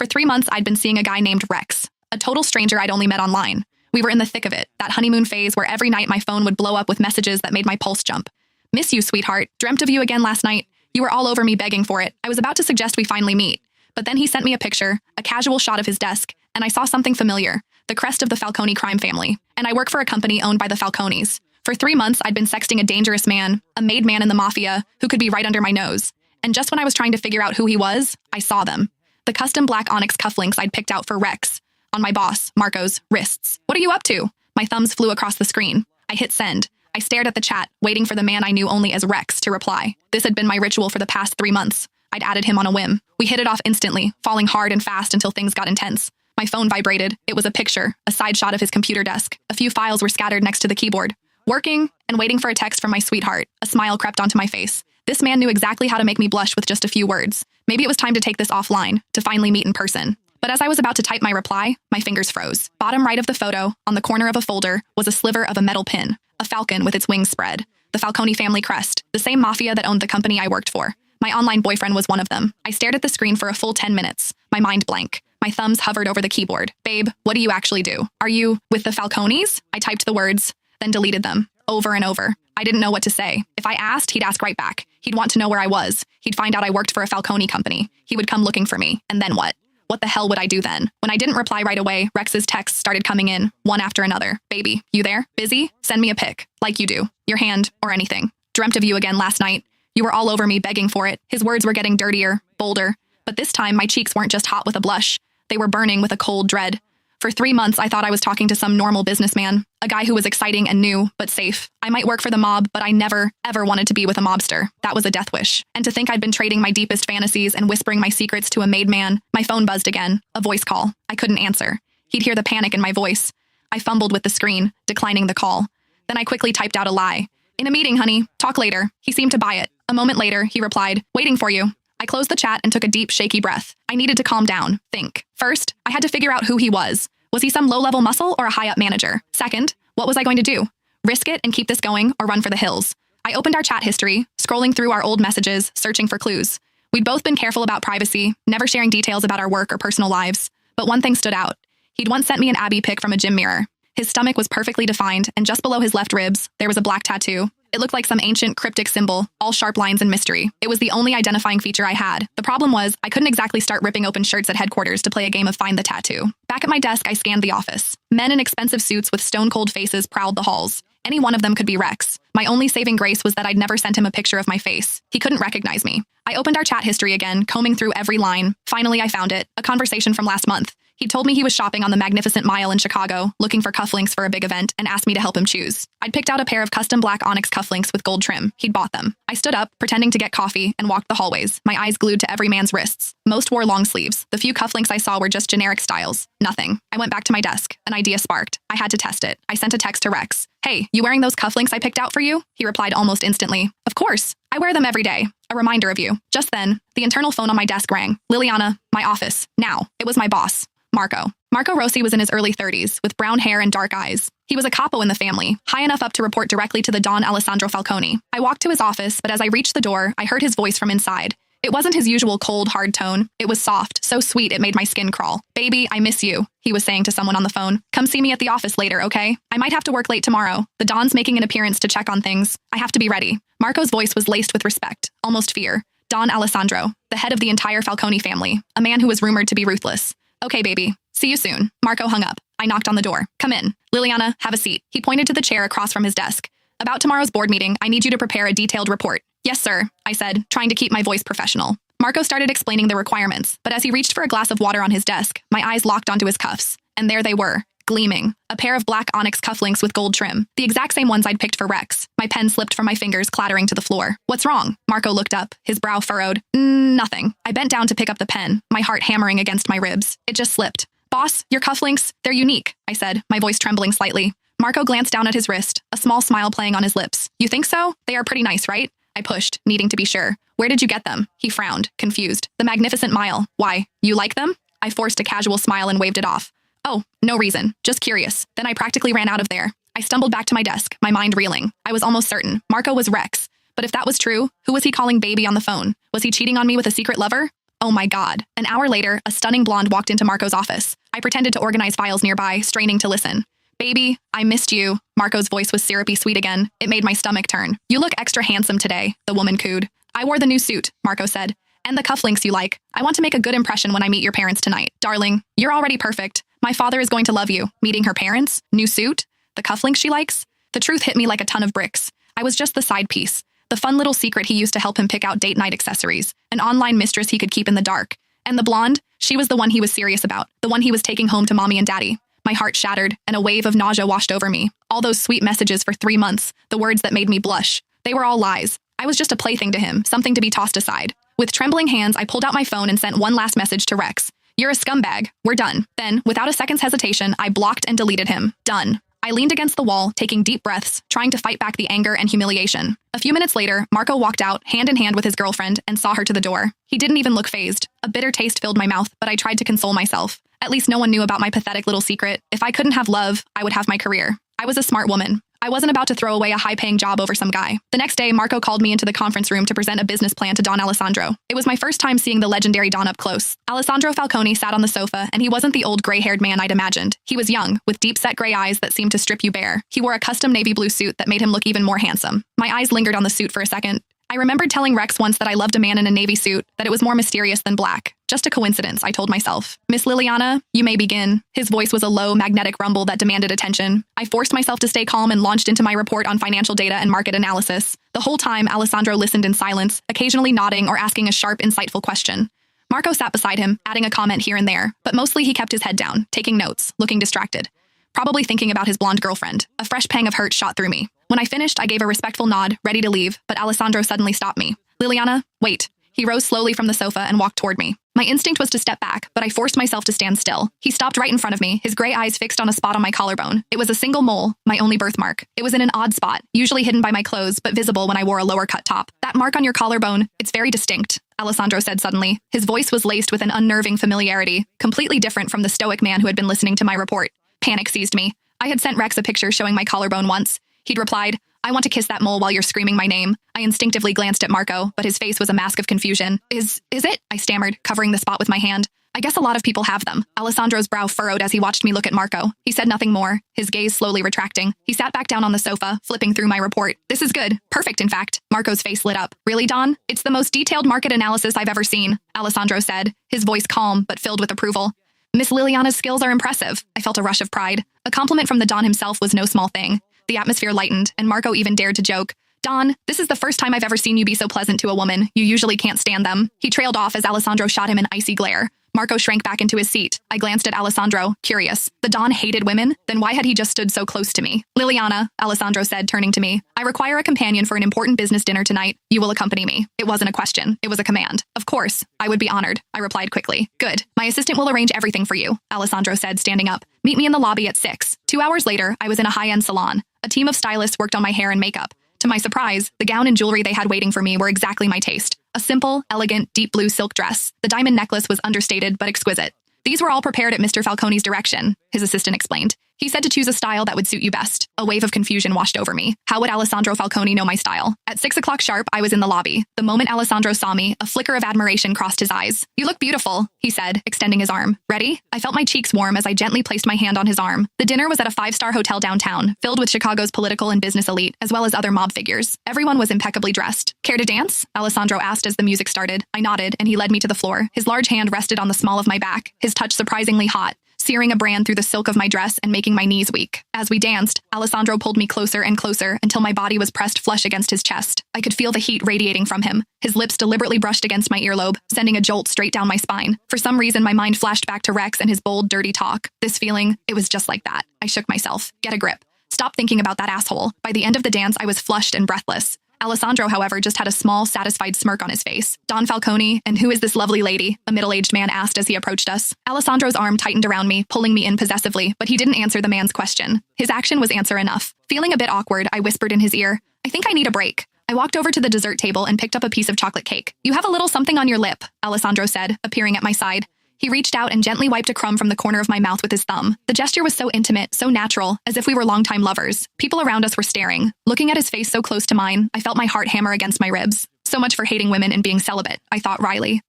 For 3 months, I'd been seeing a guy named Rex, a total stranger I'd only met online. We were in the thick of it, that honeymoon phase where every night my phone would blow up with messages that made my pulse jump. Miss you, sweetheart. Dreamt of you again last night. You were all over me begging for it. I was about to suggest we finally meet. But then he sent me a picture, a casual shot of his desk, and I saw something familiar, the crest of the Falcone crime family. And I work for a company owned by the Falcones. For 3 months, I'd been sexting a dangerous man, a made man in the mafia, who could be right under my nose. And just when I was trying to figure out who he was, I saw them. The custom black onyx cufflinks I'd picked out for Rex. On my boss, Marco's, wrists. What are you up to? My thumbs flew across the screen. I hit send. I stared at the chat, waiting for the man I knew only as Rex to reply. This had been my ritual for the past 3 months. I'd added him on a whim. We hit it off instantly, falling hard and fast until things got intense. My phone vibrated. It was a picture, a side shot of his computer desk. A few files were scattered next to the keyboard. Working and waiting for a text from my sweetheart. A smile crept onto my face. This man knew exactly how to make me blush with just a few words. Maybe it was time to take this offline, to finally meet in person. But as I was about to type my reply, my fingers froze. Bottom right of the photo, on the corner of a folder, was a sliver of a metal pin, a falcon with its wings spread. The Falcone family crest, the same mafia that owned the company I worked for. My online boyfriend was one of them. I stared at the screen for a full 10 minutes, my mind blank. My thumbs hovered over the keyboard. Babe, what do you actually do? Are you with the Falcones? I typed the words, then deleted them, over and over. I didn't know what to say. If I asked, he'd ask right back. He'd want to know where I was. He'd find out I worked for a Falcone company. He would come looking for me. And then what? What the hell would I do then? When I didn't reply right away, Rex's texts started coming in, one after another. Baby, you there? Busy? Send me a pic. Like you do. Your hand, or anything. Dreamt of you again last night. You were all over me begging for it. His words were getting dirtier, bolder. But this time, my cheeks weren't just hot with a blush. They were burning with a cold dread. For 3 months, I thought I was talking to some normal businessman, a guy who was exciting and new, but safe. I might work for the mob, but I never, ever wanted to be with a mobster. That was a death wish. And to think I'd been trading my deepest fantasies and whispering my secrets to a made man. My phone buzzed again, a voice call. I couldn't answer. He'd hear the panic in my voice. I fumbled with the screen, declining the call. Then I quickly typed out a lie. In a meeting, honey. Talk later. He seemed to buy it. A moment later, he replied, waiting for you. I closed the chat and took a deep, shaky breath. I needed to calm down, think. First, I had to figure out who he was. Was he some low-level muscle or a high-up manager? Second, what was I going to do? Risk it and keep this going or run for the hills? I opened our chat history, scrolling through our old messages, searching for clues. We'd both been careful about privacy, never sharing details about our work or personal lives. But one thing stood out. He'd once sent me an Abby pic from a gym mirror. His stomach was perfectly defined, and just below his left ribs, there was a black tattoo. It looked like some ancient, cryptic symbol, all sharp lines and mystery. It was the only identifying feature I had. The problem was, I couldn't exactly start ripping open shirts at headquarters to play a game of Find the Tattoo. Back at my desk, I scanned the office. Men in expensive suits with stone-cold faces prowled the halls. Any one of them could be Rex. My only saving grace was that I'd never sent him a picture of my face. He couldn't recognize me. I opened our chat history again, combing through every line. Finally, I found it. A conversation from last month. He told me he was shopping on the Magnificent Mile in Chicago, looking for cufflinks for a big event, and asked me to help him choose. I'd picked out a pair of custom black onyx cufflinks with gold trim. He'd bought them. I stood up, pretending to get coffee, and walked the hallways, my eyes glued to every man's wrists. Most wore long sleeves. The few cufflinks I saw were just generic styles. Nothing. I went back to my desk. An idea sparked. I had to test it. I sent a text to Rex. Hey, you wearing those cufflinks I picked out for you? He replied almost instantly. Of course. I wear them every day. A reminder of you. Just then, the internal phone on my desk rang. Liliana, my office. Now. It was my boss. Marco. Marco Rossi was in his early 30s, with brown hair and dark eyes. He was a capo in the family, high enough up to report directly to the Don Alessandro Falcone. I walked to his office, but as I reached the door, I heard his voice from inside. It wasn't his usual cold, hard tone. It was soft, so sweet it made my skin crawl. Baby, I miss you, he was saying to someone on the phone. Come see me at the office later, okay? I might have to work late tomorrow. The Don's making an appearance to check on things. I have to be ready. Marco's voice was laced with respect, almost fear. Don Alessandro, the head of the entire Falcone family, a man who was rumored to be ruthless. Okay, baby. See you soon. Marco hung up. I knocked on the door. Come in. Liliana, have a seat. He pointed to the chair across from his desk. About tomorrow's board meeting, I need you to prepare a detailed report. Yes, sir, I said, trying to keep my voice professional. Marco started explaining the requirements, but as he reached for a glass of water on his desk, my eyes locked onto his cuffs. And there they were, gleaming. A pair of black onyx cufflinks with gold trim. The exact same ones I'd picked for Rex. My pen slipped from my fingers, clattering to the floor. What's wrong? Marco looked up, his brow furrowed. Nothing. I bent down to pick up the pen, my heart hammering against my ribs. It just slipped. Boss, your cufflinks, they're unique, I said, my voice trembling slightly. Marco glanced down at his wrist, a small smile playing on his lips. You think so? They are pretty nice, right? I pushed, needing to be sure. Where did you get them? He frowned, confused. The Magnificent Mile. Why? You like them? I forced a casual smile and waved it off. Oh, no reason. Just curious. Then I practically ran out of there. I stumbled back to my desk, my mind reeling. I was almost certain. Marco was Rex. But if that was true, who was he calling baby on the phone? Was he cheating on me with a secret lover? Oh my God. An hour later, a stunning blonde walked into Marco's office. I pretended to organize files nearby, straining to listen. Baby, I missed you. Marco's voice was syrupy sweet again. It made my stomach turn. You look extra handsome today, the woman cooed. I wore the new suit, Marco said. And the cufflinks you like. I want to make a good impression when I meet your parents tonight. Darling, you're already perfect. My father is going to love you. Meeting her parents? New suit? The cufflinks she likes? The truth hit me like a ton of bricks. I was just the side piece. The fun little secret he used to help him pick out date night accessories. An online mistress he could keep in the dark. And the blonde? She was the one he was serious about. The one he was taking home to mommy and daddy. My heart shattered, and a wave of nausea washed over me. All those sweet messages for 3 months, the words that made me blush. They were all lies. I was just a plaything to him, something to be tossed aside. With trembling hands, I pulled out my phone and sent one last message to Rex. You're a scumbag. We're done. Then, without a second's hesitation, I blocked and deleted him. Done. I leaned against the wall, taking deep breaths, trying to fight back the anger and humiliation. A few minutes later, Marco walked out, hand in hand with his girlfriend, and saw her to the door. He didn't even look fazed. A bitter taste filled my mouth, but I tried to console myself. At least no one knew about my pathetic little secret. If I couldn't have love, I would have my career. I was a smart woman. I wasn't about to throw away a high-paying job over some guy. The next day, Marco called me into the conference room to present a business plan to Don Alessandro. It was my first time seeing the legendary Don up close. Alessandro Falcone sat on the sofa, and he wasn't the old gray-haired man I'd imagined. He was young, with deep-set gray eyes that seemed to strip you bare. He wore a custom navy blue suit that made him look even more handsome. My eyes lingered on the suit for a second. I remembered telling Rex once that I loved a man in a navy suit, that it was more mysterious than black. Just a coincidence, I told myself. Miss Liliana, you may begin. His voice was a low, magnetic rumble that demanded attention. I forced myself to stay calm and launched into my report on financial data and market analysis. The whole time, Alessandro listened in silence, occasionally nodding or asking a sharp, insightful question. Marco sat beside him, adding a comment here and there, but mostly he kept his head down, taking notes, looking distracted. Probably thinking about his blonde girlfriend. A fresh pang of hurt shot through me. When I finished, I gave a respectful nod, ready to leave, but Alessandro suddenly stopped me. Liliana, wait. He rose slowly from the sofa and walked toward me. My instinct was to step back, but I forced myself to stand still. He stopped right in front of me, his gray eyes fixed on a spot on my collarbone. It was a single mole, my only birthmark. It was in an odd spot, usually hidden by my clothes, but visible when I wore a lower-cut top. That mark on your collarbone, it's very distinct, Alessandro said suddenly. His voice was laced with an unnerving familiarity, completely different from the stoic man who had been listening to my report. Panic seized me. I had sent Rex a picture showing my collarbone once. He'd replied, I want to kiss that mole while you're screaming my name. I instinctively glanced at Marco, but his face was a mask of confusion. Is it? I stammered, covering the spot with my hand. I guess a lot of people have them. Alessandro's brow furrowed as he watched me look at Marco. He said nothing more, his gaze slowly retracting. He sat back down on the sofa, flipping through my report. This is good. Perfect, in fact. Marco's face lit up. Really, Don? It's the most detailed market analysis I've ever seen, Alessandro said, his voice calm but filled with approval. Miss Liliana's skills are impressive. I felt a rush of pride. A compliment from the Don himself was no small thing. The atmosphere lightened, and Marco even dared to joke. Don, this is the first time I've ever seen you be so pleasant to a woman. You usually can't stand them. He trailed off as Alessandro shot him an icy glare. Marco shrank back into his seat. I glanced at Alessandro, curious. The Don hated women? Then why had he just stood so close to me? Liliana, Alessandro said, turning to me. I require a companion for an important business dinner tonight. You will accompany me. It wasn't a question. It was a command. Of course. I would be honored. I replied quickly. Good. My assistant will arrange everything for you, Alessandro said, standing up. Meet me in the lobby at 6. 2 hours later, I was in a high-end salon. A team of stylists worked on my hair and makeup. To my surprise, the gown and jewelry they had waiting for me were exactly my taste. A simple, elegant, deep blue silk dress. The diamond necklace was understated but exquisite. These were all prepared at Mr. Falcone's direction, his assistant explained. He said to choose a style that would suit you best. A wave of confusion washed over me. How would Alessandro Falcone know my style? At 6 o'clock sharp, I was in the lobby. The moment Alessandro saw me, a flicker of admiration crossed his eyes. You look beautiful, he said, extending his arm. Ready? I felt my cheeks warm as I gently placed my hand on his arm. The dinner was at a 5-star hotel downtown, filled with Chicago's political and business elite, as well as other mob figures. Everyone was impeccably dressed. Care to dance? Alessandro asked as the music started. I nodded, and he led me to the floor. His large hand rested on the small of my back, his touch surprisingly hot, searing a brand through the silk of my dress and making my knees weak. As we danced, Alessandro pulled me closer and closer until my body was pressed flush against his chest. I could feel the heat radiating from him. His lips deliberately brushed against my earlobe, sending a jolt straight down my spine. For some reason, my mind flashed back to Rex and his bold, dirty talk. This feeling, it was just like that. I shook myself. Get a grip. Stop thinking about that asshole. By the end of the dance, I was flushed and breathless. Alessandro, however, just had a small, satisfied smirk on his face. Don Falcone, and who is this lovely lady? A middle-aged man asked as he approached us. Alessandro's arm tightened around me, pulling me in possessively, but he didn't answer the man's question. His action was answer enough. Feeling a bit awkward, I whispered in his ear, I think I need a break. I walked over to the dessert table and picked up a piece of chocolate cake. You have a little something on your lip, Alessandro said, appearing at my side. He reached out and gently wiped a crumb from the corner of my mouth with his thumb. The gesture was so intimate, so natural, as if we were longtime lovers. People around us were staring. Looking at his face so close to mine, I felt my heart hammer against my ribs. So much for hating women and being celibate, I thought wryly.